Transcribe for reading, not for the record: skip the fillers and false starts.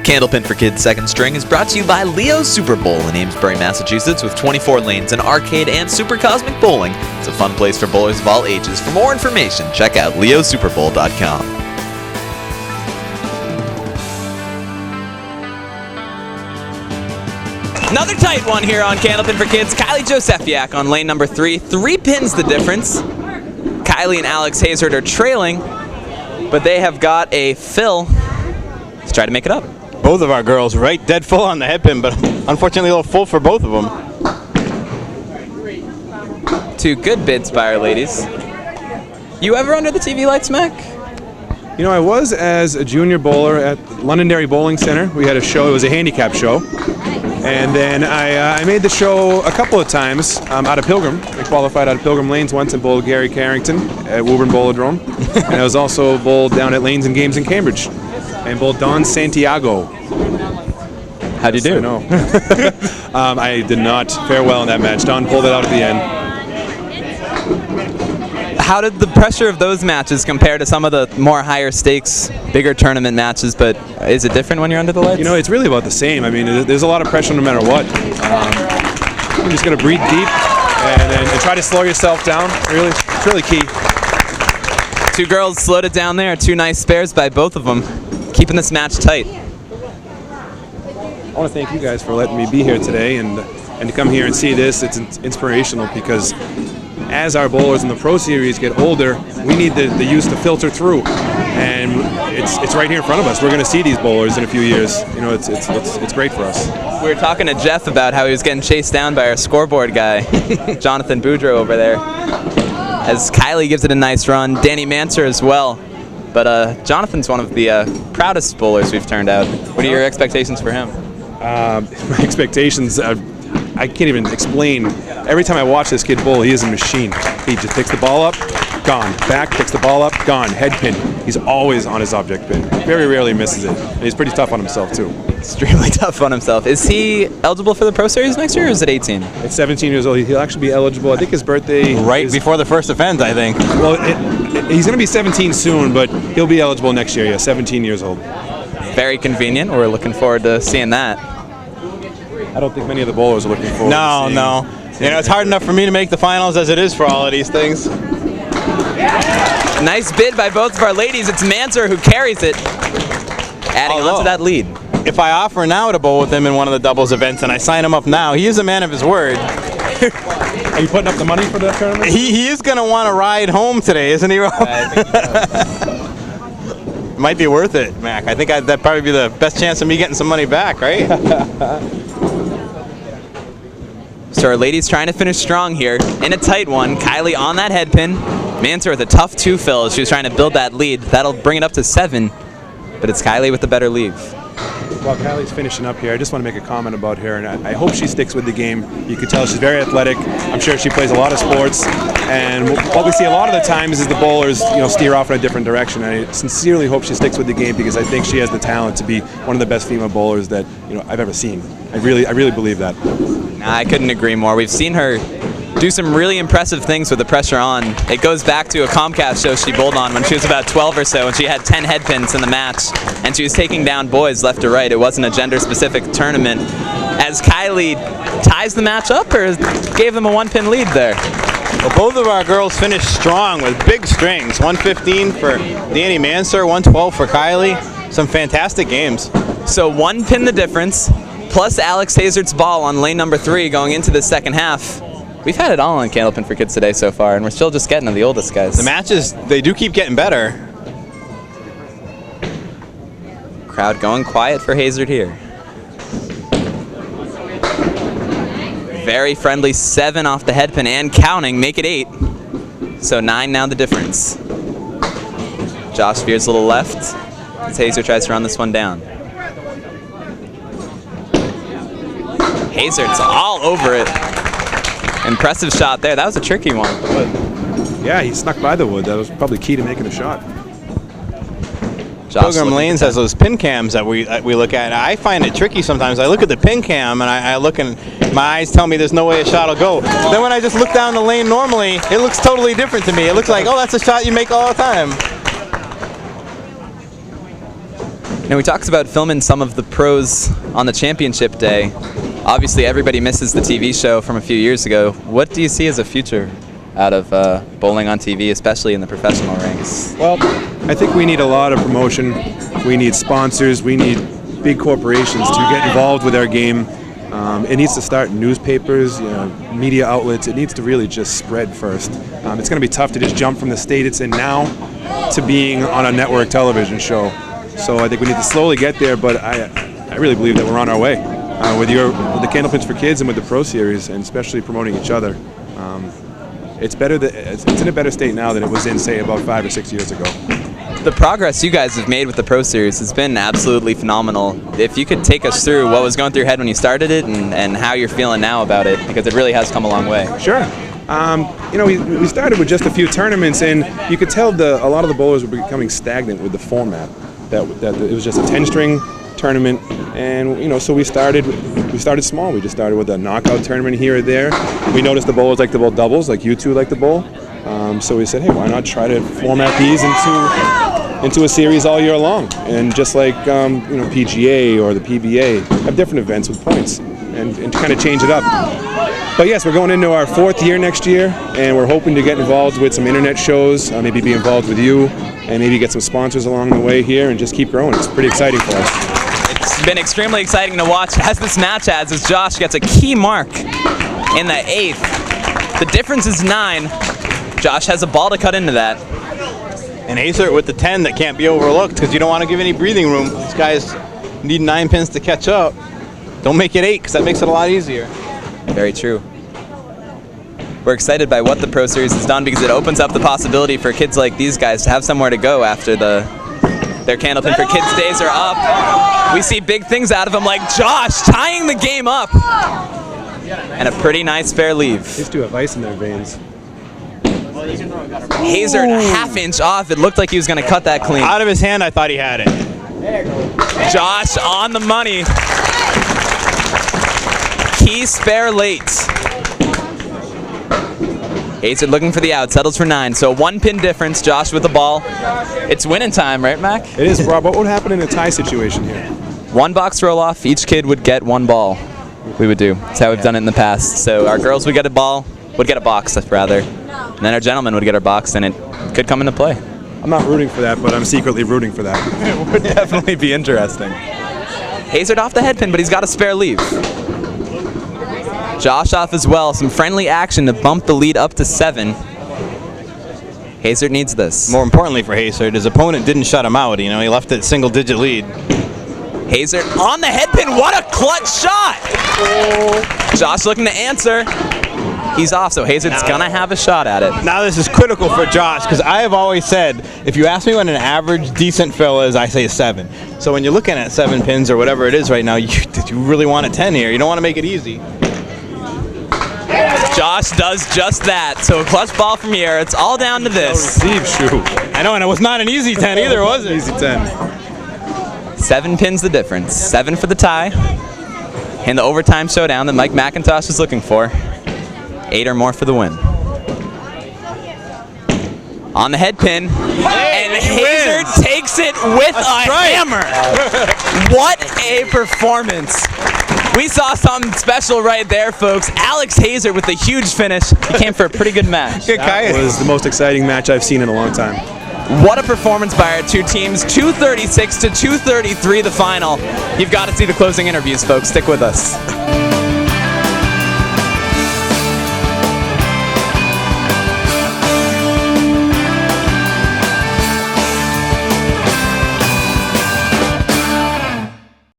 Candlepin for Kids Second String is brought to you by Leo's Super Bowl in Amesbury, Massachusetts, with 24 lanes and arcade and super cosmic bowling. It's a fun place for bowlers of all ages. For more information, check out leosuperbowl.com. Another tight one here on Candlepin for Kids. Kylie Josefiak on lane number 3. 3 pins the difference. Kylie and Alex Haesaert are trailing, but they have got a fill. Let's try to make it up. Both of our girls right dead full on the headpin, but unfortunately a little full for both of them. 2 good bids by our ladies. You ever under the TV lights, Mac? You know, I was as a junior bowler at Londonderry Bowling Center. We had a show, it was a handicap show. And then I made the show a couple of times out of Pilgrim. I qualified out of Pilgrim Lanes once and bowled Gary Carrington at Woburn Bowlodrome. And I was also bowled down at Lanes and Games in Cambridge. And bowled Don Santiago. How'd you do? I know. I did not fare well in that match. Don pulled it out at the end. How did the pressure of those matches compare to some of the more higher stakes, bigger tournament matches, but is it different when you're under the lights? You know, it's really about the same. I mean, there's a lot of pressure no matter what. You're just going to breathe deep and try to slow yourself down. Really, it's really key. 2 girls slowed it down there. 2 nice spares by both of them, keeping this match tight. I want to thank you guys for letting me be here today and to come here and see this. It's inspirational because as our bowlers in the Pro Series get older, we need the use to filter through, and it's right here in front of us. We're going to see these bowlers in a few years. You know, it's great for us. We were talking to Jeff about how he was getting chased down by our scoreboard guy, Jonathan Boudreau over there. As Kylie gives it a nice run, Dani Mansur as well. But Jonathan's one of the proudest bowlers we've turned out. What are your expectations for him? My expectations, I can't even explain. Every time I watch this kid bowl, he is a machine. He just picks the ball up, gone. Back, picks the ball up, gone. Head pin. He's always on his object pin. Very rarely misses it. And he's pretty tough on himself, too. Extremely tough on himself. Is he eligible for the Pro Series next year, or is it 18? At 17 years old, he'll actually be eligible. I think his birthday Right before the first offense, I think. Well, he's going to be 17 soon, but he'll be eligible next year, yeah, 17 years old. Very convenient. We're looking forward to seeing that. I don't think many of the bowlers are looking forward to seeing. No. You know, it's hard enough for me to make the finals as it is for all of these things. Nice bid by both of our ladies. It's Mansur who carries it, adding on to that lead. If I offer now to bowl with him in one of the doubles events and I sign him up now, he is a man of his word. Are you putting up the money for that tournament? He is going to want to ride home today, isn't he, Ro? I think so. Might be worth it, Mac. I think that'd probably be the best chance of me getting some money back, right? So our ladies trying to finish strong here in a tight one. Kylie on that head pin. Mansur with a tough 2 fill. She was trying to build that lead. That'll bring it up to 7, but it's Kylie with the better leave. While Kylie's finishing up here, I just want to make a comment about her, and I hope she sticks with the game. You can tell she's very athletic. I'm sure she plays a lot of sports, and what we see a lot of the times is the bowlers, you know, steer off in a different direction. I sincerely hope she sticks with the game because I think she has the talent to be one of the best female bowlers that I've ever seen. I really believe that. I couldn't agree more. We've seen her do some really impressive things with the pressure on. It goes back to a Comcast show she bowled on when she was about 12 or so, and she had 10 head pins in the match, and she was taking down boys left to right. It wasn't a gender-specific tournament. As Kylie ties the match up, or gave them a 1-pin lead there? Well, both of our girls finished strong with big strings. 115 for Dani Mansur, 112 for Kylie. Some fantastic games. So 1 pin the difference, plus Alex Haesaert's ball on lane number 3 going into the second half. We've had it all on Candlepin for Kids today so far, and we're still just getting to the oldest guys. The matches, they do keep getting better. Crowd going quiet for Haesaert here. Very friendly 7 off the head pin and counting, make it 8. So 9 now the difference. Josh veers a little left as Haesaert tries to run this one down. Haesaert's all over it. Impressive shot there. That was a tricky one. Yeah, he snuck by the wood. That was probably key to making a shot. Pilgrim Lanes has those pin cams that we look at. I find it tricky sometimes. I look at the pin cam and I look and my eyes tell me there's no way a shot will go. Then when I just look down the lane normally, it looks totally different to me. It looks like, oh, that's a shot you make all the time. Now, we talked about filming some of the pros on the championship day. Obviously, everybody misses the TV show from a few years ago. What do you see as a future out of bowling on TV, especially in the professional ranks? Well, I think we need a lot of promotion. We need sponsors. We need big corporations to get involved with our game. It needs to start in newspapers, media outlets. It needs to really just spread first. It's going to be tough to just jump from the state it's in now to being on a network television show. So I think we need to slowly get there, but I really believe that we're on our way with the Candlepins for Kids and with the Pro Series, and especially promoting each other. It's in a better state now than it was in, say, about 5 or 6 years ago. The progress you guys have made with the Pro Series has been absolutely phenomenal. If you could take us through what was going through your head when you started it and how you're feeling now about it, because it really has come a long way. Sure. We started with just a few tournaments, and you could tell a lot of the bowlers were becoming stagnant with the format. That it was just a 10-string tournament, and so we started small. We just started with a knockout tournament here or there. We noticed the bowlers like to bowl doubles, like you two like to bowl. So we said, hey, why not try to format these into a series all year long? And just like PGA or the PBA have different events with points, and kind of change it up. But yes, we're going into our 4th year next year, and we're hoping to get involved with some internet shows, maybe be involved with you, and maybe get some sponsors along the way here, and just keep growing. It's pretty exciting for us. It's been extremely exciting to watch as this match adds, as Josh gets a key mark in the 8th. The difference is 9. Josh has a ball to cut into that. And Haesaert with the 10 that can't be overlooked, because you don't want to give any breathing room. These guys need 9 pins to catch up. Don't make it 8, because that makes it a lot easier. Very true. We're excited by what the Pro Series has done, because it opens up the possibility for kids like these guys to have somewhere to go after their Candlepin for Kids days are up. We see big things out of them, like Josh tying the game up. And a pretty nice fair leave. These two have ice in their veins. Haesaert a half-inch off. It looked like he was going to cut that clean. Out of his hand, I thought he had it. Josh on the money. Key spare late. Haesaert looking for the out, settles for 9. So 1-pin difference, Josh with the ball. It's winning time, right, Mac? It is, Rob. What would happen in a tie situation here? 1 box roll off, each kid would get 1 ball. We would do. That's how we've done it in the past. So our girls would get a box, rather. And then our gentlemen would get our box, and it could come into play. I'm not rooting for that, but I'm secretly rooting for that. It would definitely be interesting. Haesaert off the head pin, but he's got a spare leave. Josh off as well. Some friendly action to bump the lead up to 7. Haesaert needs this. More importantly for Haesaert, his opponent didn't shut him out. He left it single-digit lead. Haesaert on the head pin. What a clutch shot! Josh looking to answer. He's off, so Haesaert's going to have a shot at it. Now this is critical for Josh, because I have always said, if you ask me what an average decent fill is, I say 7. So when you're looking at 7 pins or whatever it is right now, you really want a 10 here. You don't want to make it easy. Josh does just that. So a clutch ball from here. It's all down to this. Receive shoe. I know, and it was not an easy 10 either, was it? Easy 10. 7 pins the difference. 7 for the tie. In the overtime showdown that Mike Macintosh was looking for. 8 or more for the win. On the head pin. And Haesaert takes it with a hammer. What a performance. We saw something special right there, folks. Alex Haesaert with a huge finish. He came for a pretty good match. That was the most exciting match I've seen in a long time. What a performance by our two teams. 236 to 233 the final. You've got to see the closing interviews, folks. Stick with us.